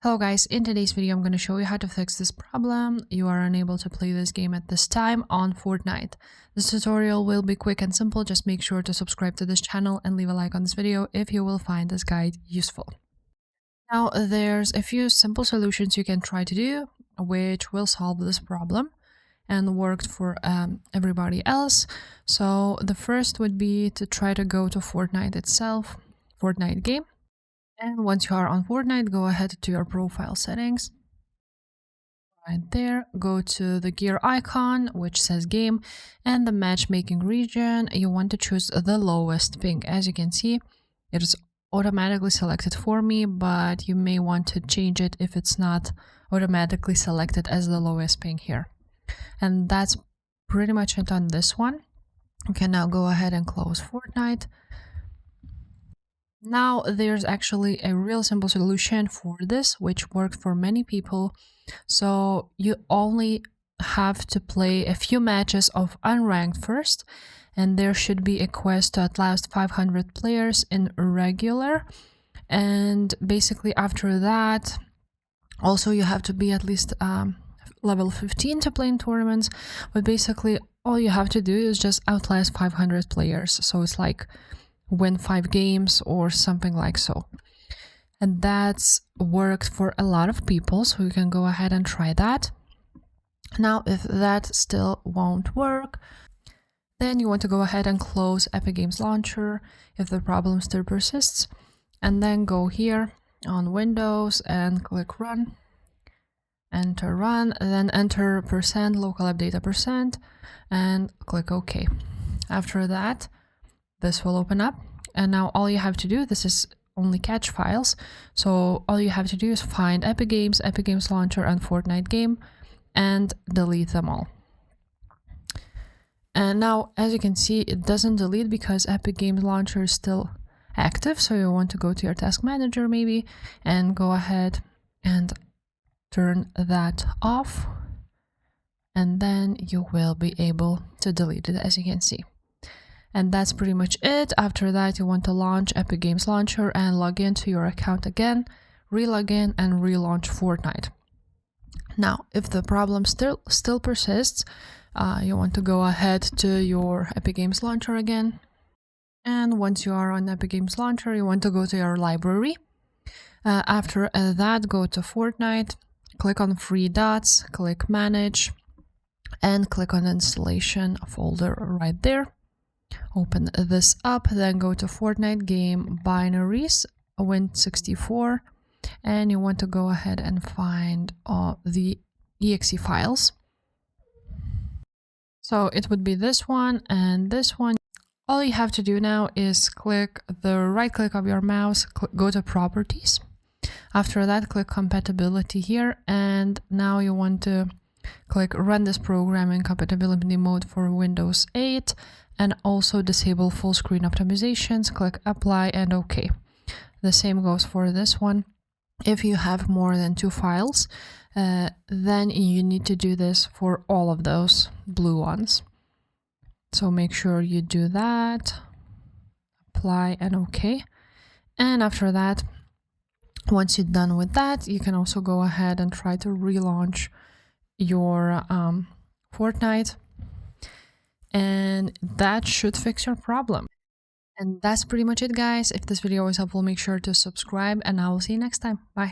Hello guys, in today's video I'm going to show you how to fix this problem. You are unable to play this game at this time on Fortnite. This tutorial will be quick and simple. Just make sure to subscribe to this channel and leave a like on this video if you will find this guide useful. Now there's a few simple solutions you can try to do which will solve this problem and worked for everybody else. So the first would be to try to go to Fortnite itself, Fortnite game. And once you are on Fortnite, go ahead to your profile settings. Right there, go to the gear icon, which says game, and the matchmaking region. You want to choose the lowest ping. As you can see, it is automatically selected for me, but you may want to change it if it's not automatically selected as the lowest ping here. And that's pretty much it on this one. You can now go ahead and close Fortnite. Now there's actually a real simple solution for this, which worked for many people. So you only have to play a few matches of unranked first, and there should be a quest to outlast 500 players in regular. And basically after that, also you have to be at least level 15 to play in tournaments. But basically all you have to do is just outlast 500 players. So it's like win 5 games or something like so. And that's worked for a lot of people, so you can go ahead and try that. Now if that still won't work, then you want to go ahead and close Epic Games Launcher if the problem still persists, and then go here on Windows and click run, enter run, then enter % local app data % and click OK. After that, this will open up, and now all you have to do, this is only catch files, so all you have to do is find Epic Games Launcher, and Fortnite game, and delete them all. And now, as you can see, it doesn't delete because Epic Games Launcher is still active, so you want to go to your task manager maybe, and go ahead and turn that off, and then you will be able to delete it, as you can see. And that's pretty much it. After that, you want to launch Epic Games Launcher and log into your account again, re-log in and relaunch Fortnite. Now, if the problem still persists, you want to go ahead to your Epic Games Launcher again. And once you are on Epic Games Launcher, you want to go to your library. After that, go to Fortnite, click on 3 dots, click Manage, and click on Installation folder right there. Open this up, then go to Fortnite game binaries, Win64, and you want to go ahead and find the exe files. So it would be this one and this one. All you have to do now is click the right click of your mouse, go to properties. After that, click compatibility here, and now you want to click run this program in compatibility mode for Windows 8, and also disable full screen optimizations. Click apply and OK. The same goes for this one. If you have more than 2 files, then you need to do this for all of those blue ones. So make sure you do that, apply and OK. And after that, once you're done with that, you can also go ahead and try to relaunch your Fortnite, and that should fix your problem. And that's pretty much it, guys. If this video was helpful, make sure to subscribe, and I will see you next time. Bye.